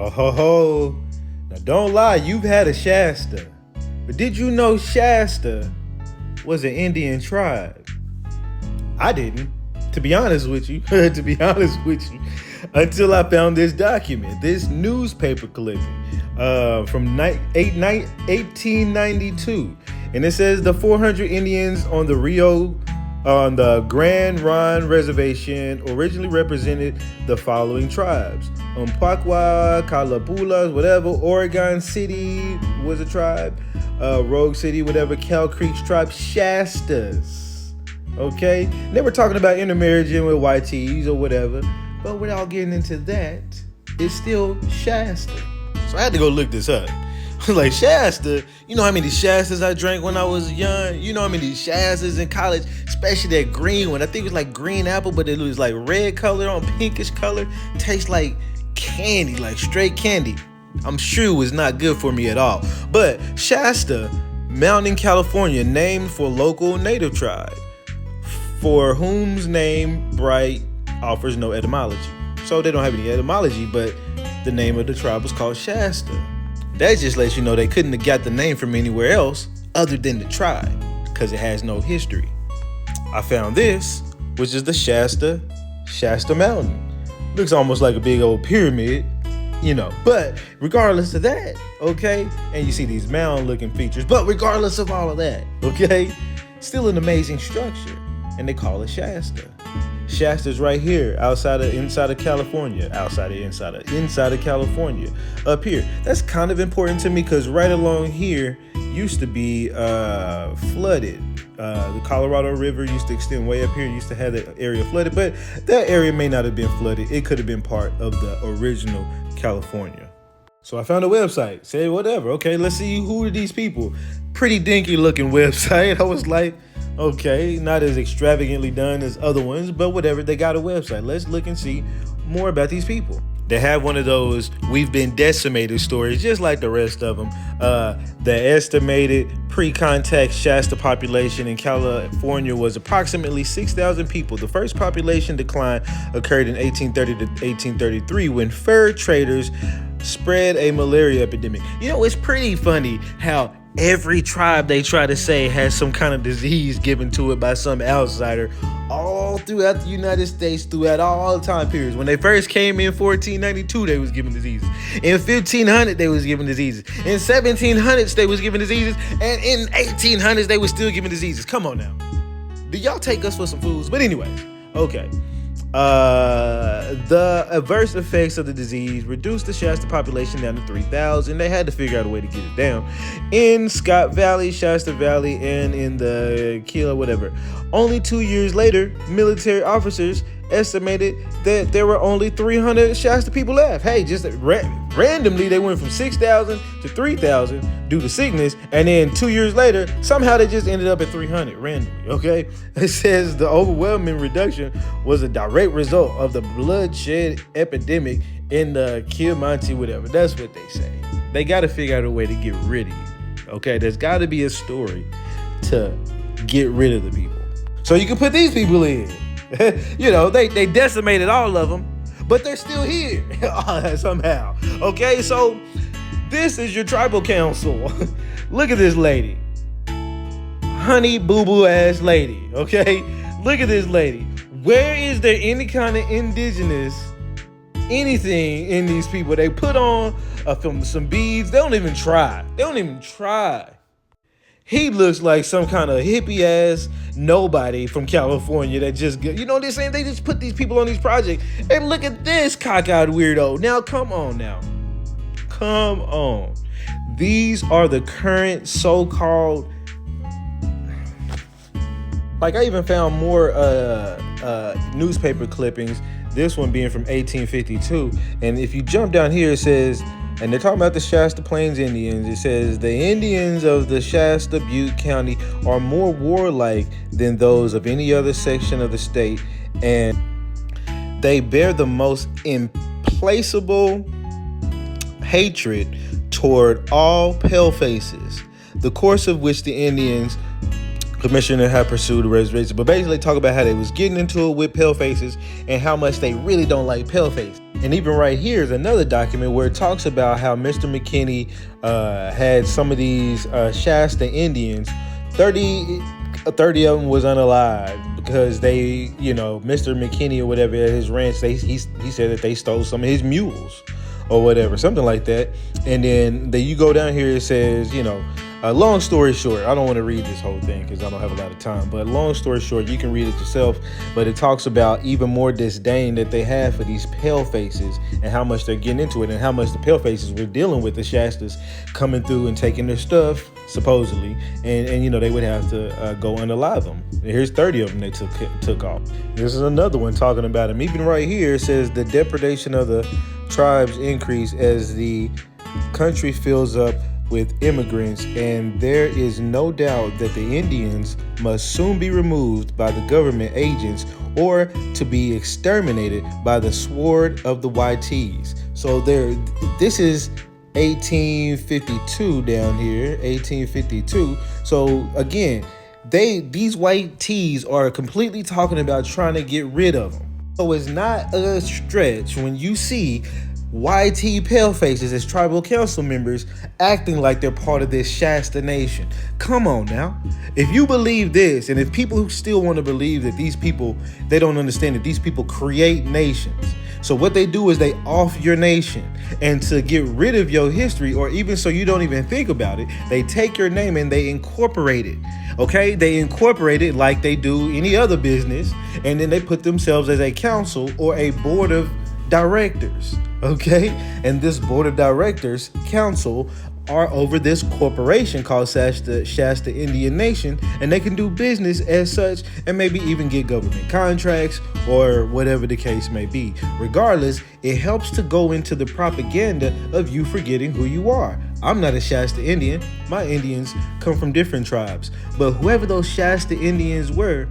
Oh ho ho. Now don't lie, you've had a Shasta. But did you know Shasta was an Indian tribe? I didn't, to be honest with you. Until I found this document, this newspaper clipping from 1892. And it says the 400 Indians on the Grand Ronde Reservation originally represented the following tribes: Umpqua, Calabulas, whatever. Oregon City was a tribe. Rogue City, whatever. Cal Creek's tribe. Shastas. Okay? And they were talking about intermarrying with white tees or whatever. But without getting into that, it's still Shasta. So I had to go look this up. Like, Shasta, you know how many Shastas I drank when I was young? You know how many Shastas in college? Especially that green one. I think it was like green apple, but it was like red color on pinkish color. Tastes like candy, like straight candy. I'm sure it was not good for me at all. But Shasta, Mountain, California, named for local native tribe, for whom's name Bright offers no etymology. So they don't have any etymology, but the name of the tribe was called Shasta. That just lets you know they couldn't have got the name from anywhere else other than the tribe, because it has no history. I found this, which is the Shasta Mountain. Looks almost like a big old pyramid, you know. But regardless of that, okay, and you see these mound-looking features, but regardless of all of that, okay, still an amazing structure, and they call it Shasta. Shasta's right here, inside of California, inside of California, up here. That's kind of important to me because right along here used to be flooded. The Colorado River used to extend way up here, used to have that area flooded, but that area may not have been flooded. It could have been part of the original California. So I found a website, said whatever, okay, let's see who are these people. Pretty dinky looking website. I was like, okay, not as extravagantly done as other ones, but whatever, they got a website. Let's look and see more about these people. They have one of those "we've been decimated" stories, just like the rest of them. The estimated pre-contact Shasta population in California was approximately 6,000 people. The first population decline occurred in 1830 to 1833 when fur traders spread a malaria epidemic. You know, it's pretty funny how every tribe they try to say has some kind of disease given to it by some outsider all throughout the United States, throughout all time periods. When they first came in 1492, they was given diseases. In 1500, they was given diseases. In 1700s, they was given diseases. And in 1800s, they was still giving diseases. Come on now. Do y'all take us for some fools? But anyway, okay. The adverse effects of the disease reduced the Shasta population down to 3,000. They had to figure out a way to get it down. In Scott Valley, Shasta Valley, and in the Kilo, whatever. Only 2 years later, military officers estimated that there were only 300 Shasta people left. Hey, just randomly, they went from 6,000 to 3,000 due to sickness, and then 2 years later, somehow they just ended up at 300 randomly, okay? It says the overwhelming reduction was a direct result of the bloodshed epidemic in the Kiamonte, whatever. That's what they say. They got to figure out a way to get rid of you, okay? There's got to be a story to get rid of the people. So you can put these people in. You know, they decimated all of them, but they're still here somehow. Okay, so this is your tribal council. Look at this lady. Honey boo boo ass lady. Okay, look at this lady. Where is there any kind of indigenous anything in these people? They put on some beads. They don't even try. He looks like some kind of hippie ass nobody from California that just, you know what they're saying? They just put these people on these projects. And look at this cockeyed weirdo. Now, come on. These are the current so-called, like I even found more newspaper clippings, this one being from 1852. And if you jump down here, it says, and they're talking about the Shasta Plains Indians. It says, the Indians of the Shasta Butte County are more warlike than those of any other section of the state, and they bear the most implacable hatred toward all palefaces, the course of which the Indians commissioner had pursued a reservation. But basically talk about how they was getting into it with palefaces and how much they really don't like palefaces. And even right here is another document where it talks about how Mr. McKinney had some of these Shasta Indians. 30 of them was unalive because they, Mr. McKinney or whatever at his ranch, he said that they stole some of his mules or whatever, something like that. And then you go down here, it says, long story short, I don't want to read this whole thing because I don't have a lot of time, but long story short, you can read it yourself. But it talks about even more disdain that they have for these pale faces and how much they're getting into it and how much the pale faces were dealing with the Shastas coming through and taking their stuff, supposedly. And they would have to go unalive them. And here's 30 of them they took off. This is another one talking about them. Even right here, it says the depredation of the tribes increase as the country fills up with immigrants, and there is no doubt that the Indians must soon be removed by the government agents or to be exterminated by the sword of the YTs. So this is 1852 down here, 1852. So again, these white tees are completely talking about trying to get rid of them. So it's not a stretch when you see YT palefaces as tribal council members acting like they're part of this Shasta nation. Come on now. If you believe this, and if people who still want to believe that these people, they don't understand that these people create nations. So what they do is they off your nation, and to get rid of your history, or even so you don't even think about it, they take your name and they incorporate it. Okay, they incorporate it like they do any other business, and then they put themselves as a council or a board of directors. Okay, and this board of directors council are over this corporation called Shasta Indian Nation, and they can do business as such and maybe even get government contracts or whatever the case may be. Regardless, it helps to go into the propaganda of you forgetting who you are. I'm not a Shasta Indian. My Indians come from different tribes, but whoever those Shasta Indians were,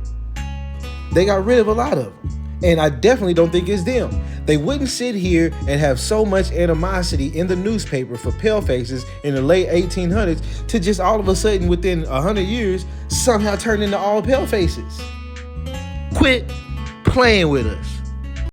they got rid of a lot of them. And I definitely don't think it's them. They wouldn't sit here and have so much animosity in the newspaper for palefaces in the late 1800s to just all of a sudden within 100 years somehow turn into all palefaces. Quit playing with us.